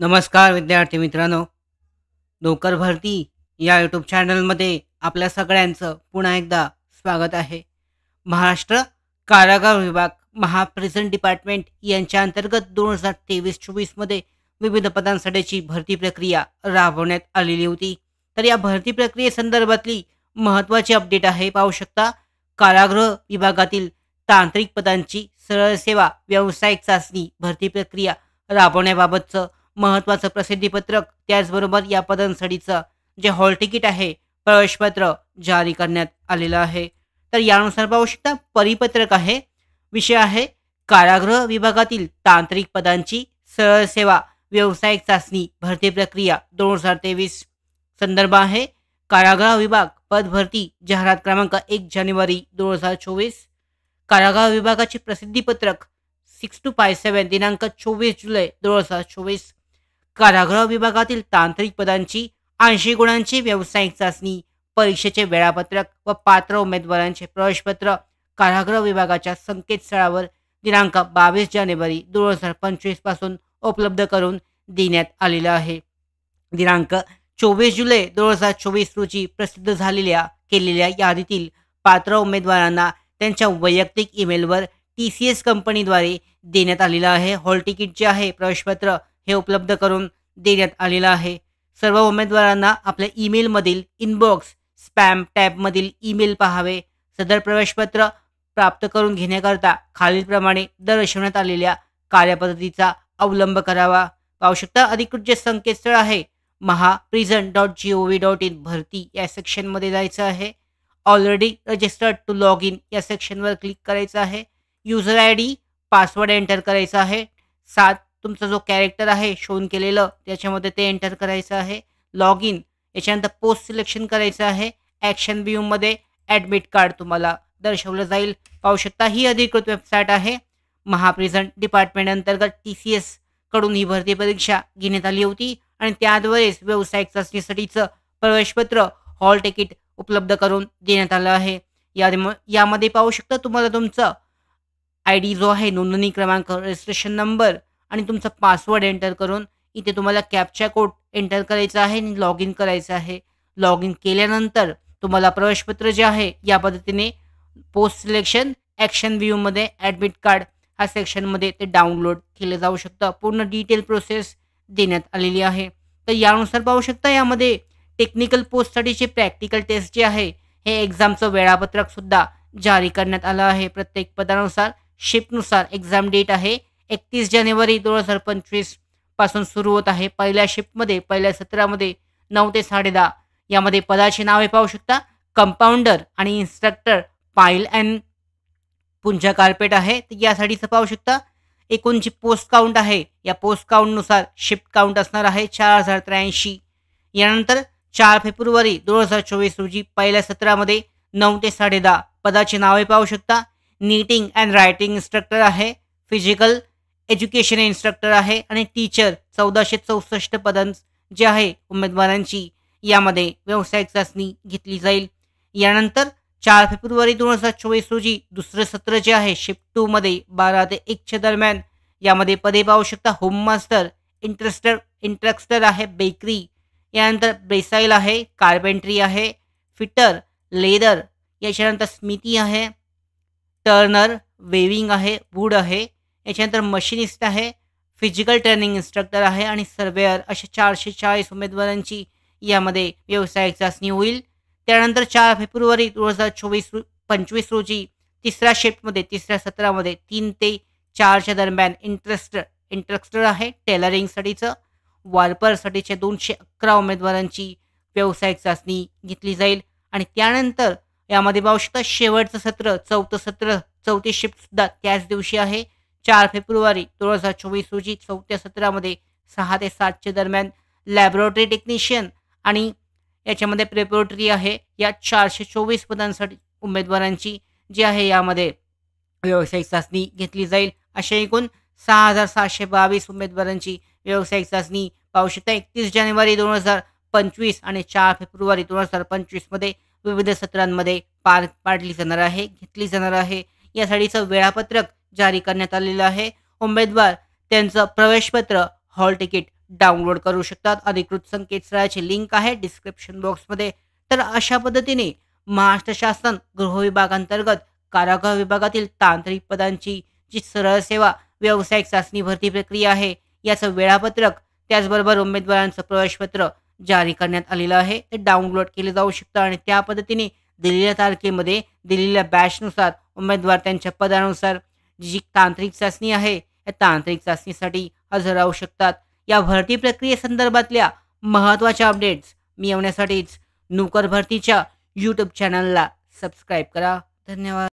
नमस्कार विद्यार्थी मित्रांनो. नोकर भरती या यूट्यूब चॅनलमध्ये आपल्या सगळ्यांचं पुन्हा एकदा स्वागत आहे. महाराष्ट्र कारागार विभाग प्रिझन डिपार्टमेंट यांच्या अंतर्गत 2023-24 मध्ये विविध पदांसाठीची भरती प्रक्रिया राबवण्यात आलेली होती. तर या भरती प्रक्रियेसंदर्भातली महत्त्वाची अपडेट आहे. पाहू शकता, कारागृह विभागातील तांत्रिक पदांची सरळ सेवा व्यावसायिक चाचणी भरती प्रक्रिया राबवण्याबाबतचं महत्त्वाचं प्रसिद्धीपत्रक, त्याचबरोबर या पदांसाठीचं जे हॉल तिकीट आहे, प्रवेशपत्र जारी करण्यात आलेलं आहे. तर यानुसार पाहू शकता, परिपत्रक आहे. विषय आहे कारागृह विभागातील तांत्रिक पदांची सरळ सेवा व्यावसायिक चाचणी भरती प्रक्रिया 2023. संदर्भ आहे कारागृह विभाग पद भरती जाहिरात क्रमांक 1 जानेवारी 2024. कारागृह विभागाचे प्रसिद्धीपत्रक 6257 दिनांक 24 जुलै 2024. कारागृह विभागातील तांत्रिक पदांची 80 गुणांची व्यावसायिक चाचणी परीक्षेचे वेळापत्रक व पात्र उमेदवारांचे प्रवेशपत्र कारागृह विभागाच्या संकेतस्थळावर दिनांक 22 जानेवारी 2025 पासून उपलब्ध करून देण्यात आलेलं आहे. दिनांक 24 जुलै 2024 रोजी प्रसिद्ध केलेल्या यादीतील पात्र उमेदवारांना त्यांच्या वैयक्तिक ईमेलवर TCS कंपनीद्वारे देण्यात आलेलं आहे. हॉल तिकीट जे आहे, प्रवेशपत्र हे उपलब्ध करून देण्यात आलेलं आहे. सर्व उमेदवारांना आपल्या ईमेलमधील इनबॉक्स स्पॅम टॅबमधील ईमेल पाहावे. सदर प्रवेशपत्र प्राप्त करून घेण्याकरता खालीलप्रमाणे दर्शवण्यात आलेल्या कार्यपद्धतीचा अवलंब करावा. पाहू शकता, अधिकृत जे संकेतस्थळ आहे prison.gov.in भरती या सेक्शनमध्ये जायचं आहे. Already registered to log in या सेक्शनवर क्लिक करायचं आहे. युजर ID पासवर्ड एंटर करायचा आहे. 7 तुमचा जो कॅरेक्टर आहे शोन केलेलं, त्याच्यामध्ये ते एंटर करायचं आहे. लॉग इन, याच्यानंतर पोस्ट सिलेक्शन करायचं आहे. ॲक्शन व्ह्यूमध्ये ॲडमिट कार्ड तुम्हाला दर्शवलं जाईल. पाहू शकता, ही अधिकृत वेबसाईट आहे. प्रिझन डिपार्टमेंट अंतर्गत TCS कडून ही भरती परीक्षा घेण्यात आली होती आणि त्याद्वारेच व्यावसायिक चाचणीसाठीचं प्रवेशपत्र हॉल तिकीट उपलब्ध करून देण्यात आलं आहे. यामध्ये पाहू शकता, तुम्हाला तुमचं ID जो आहे, नोंदणी क्रमांक, रजिस्ट्रेशन नंबर आणि तुमचा पासवर्ड एंटर करून इथे तुम्हाला कॅप्चा कोड एंटर करायचा आहे आणि लॉग इन करायचं आहे. लॉग इन केल्यानंतर तुम्हाला प्रवेशपत्र जे आहे या पद्धतीने पोस्ट सिलेक्शन ॲक्शन व्ह्यूमध्ये ॲडमिट कार्ड ह्या सेक्शनमध्ये ते डाउनलोड केलं जाऊ शकतं. पूर्ण डिटेल प्रोसेस देण्यात आलेली आहे. तर यानुसार पाहू शकता, यामध्ये टेक्निकल पोस्टसाठीचे प्रॅक्टिकल टेस्ट जे आहे, हे एक्झामचं वेळापत्रकसुद्धा जारी करण्यात आलं आहे. प्रत्येक पदानुसार शिफ्टनुसार एक्झाम डेट आहे 31 जानेवारी 2025 पासून सुरू होत आहे. पहिल्या शिफ्टमध्ये, पहिल्या सत्रामध्ये 9 ते 10:30 यामध्ये पदाची नावे पाहू शकता. कंपाऊंडर आणि इन्स्ट्रक्टर पाईल अँड पुंजा कार्पेट आहे. तर यासाठीचं पाहू शकता, एकूण जी पोस्ट काउंट आहे, या पोस्ट काउंटनुसार शिफ्ट काउंट असणार आहे 4083. यानंतर 4 फेब्रुवारी 2024 रोजी पहिल्या सत्रामध्ये 9 ते 10:30 पदाची नावे पाहू शकता. नीटिंग अँड रायटिंग इन्स्ट्रक्टर आहे. फिजिकल एज्युकेशन इन्स्ट्रक्टर आहे आणि टीचर 1464 पदं जे आहे उमेदवारांची, यामध्ये व्यावसायिक चाचणी घेतली जाईल. यानंतर 4 फेब्रुवारी 2024 रोजी दुसरं सत्र जे आहे शिफ्ट 2 मध्ये 12 ते 1 दरम्यान, यामध्ये पदे पाहू शकता. होम मास्टर, इंट्रक्स्टर आहे, बेकरी, यानंतर ब्रेसाईल आहे, कार्पेंट्री आहे, फिटर, लेदर, याच्यानंतर स्मिती आहे, टर्नर, वेविंग आहे, वूड आहे, याच्यानंतर मशिनिस्ट आहे, फिजिकल ट्रेनिंग इन्स्ट्रक्टर आहे आणि सर्वेअर, अशा 440 उमेदवारांची यामध्ये व्यावसायिक चाचणी होईल. त्यानंतर 4 फेब्रुवारी 2025 रोजी तिसऱ्या शिफ्टमध्ये, तिसऱ्या सत्रामध्ये 3 ते 4 दरम्यान इंट्रक्स्टर आहे, टेलरिंगसाठीचं. वार्परसाठीच्या 211 उमेदवारांची व्यावसायिक चाचणी घेतली जाईल. आणि त्यानंतर यामध्ये पाहू शकता, शेवटचं सत्र, चौथी शिफ्टसुद्धा त्याच दिवशी आहे. 4 फेब्रुवारी 2024 रोजी चौथ्या सत्रामध्ये 6 ते 7 दरम्यान लॅबोरेटरी टेक्निशियन आणि याच्यामध्ये प्रिपरेटरी आहे, या 424 पदांसाठी उमेदवारांची जी आहे यामध्ये व्यावसायिक चाचणी घेतली जाईल. अशा एकूण 6722 उमेदवारांची व्यावसायिक चाचणी पाहू शकता 31 जानेवारी 2025 आणि 4 फेब्रुवारी 2025 मध्ये विविध सत्रांमध्ये पार पाडली जाणार आहे, घेतली जाणार आहे. यासाठीचं वेळापत्रक जारी करण्यात आलेलं आहे. उमेदवार त्यांचं प्रवेशपत्र, हॉल तिकीट, डाउनलोड करू शकतात. अधिकृत संकेतस्थळाची लिंक आहे डिस्क्रिप्शन बॉक्समध्ये. तर अशा पद्धतीने महाराष्ट्र शासन गृह विभागांतर्गत कारागृह विभागातील तांत्रिक पदांची जी सरळ सेवा व्यावसायिक चाचणी भरती प्रक्रिया आहे, याचं वेळापत्रक त्याचबरोबर उमेदवारांचं प्रवेशपत्र जारी करण्यात आलेलं आहे. ते डाउनलोड केलं जाऊ शकतं आणि त्या पद्धतीने दिलेल्या तारखेमध्ये दिलेल्या बॅचनुसार उमेदवार त्यांच्या पदानुसार जी तांत्रिक चाचणी आहे, या तांत्रिक चाचणीसाठी हजर राहू शकतात. या भरती प्रक्रियेसंदर्भातल्या महत्त्वाच्या अपडेट्स मिळवण्यासाठीच नोकर भरतीच्या यूट्यूब चॅनलला सबस्क्राईब करा. धन्यवाद.